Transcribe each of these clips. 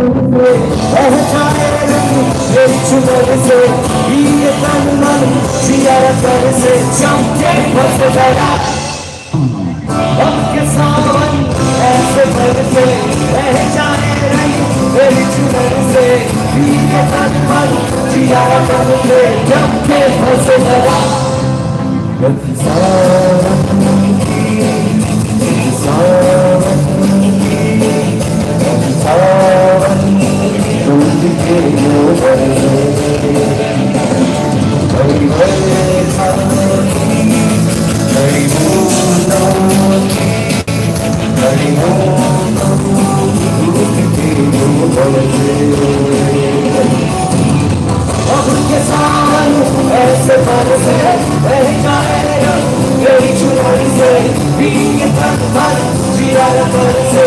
पहचाने नहीं मेरी चुनर से ये तन मन जिया कर से चमके बस गया अब के सावन ऐसे बरसे पहचाने नहीं मेरी चुनर से ये तन मन जिया कर से चमके बस गया ऐसे बरसे पहचाने मेरी चुनरी से ये तन मन जिया कर से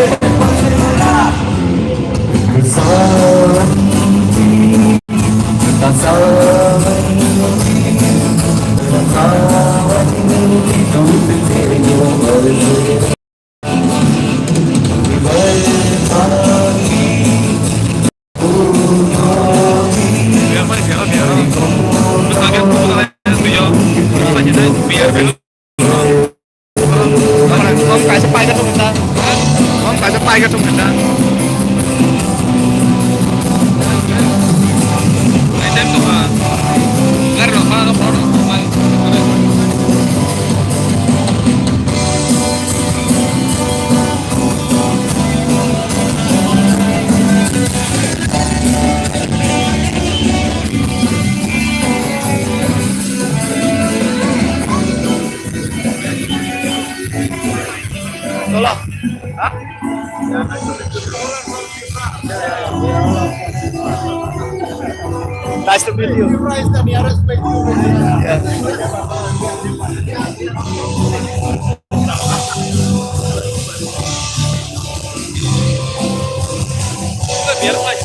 Không phải spy cho chúng ta. Không phải spy cho chúng ta. Anh đem tụi mà. Gắt rồi mà nó bỏ rồi. Tolong. Hah? Nice to meet you. Yeah. Biar lagi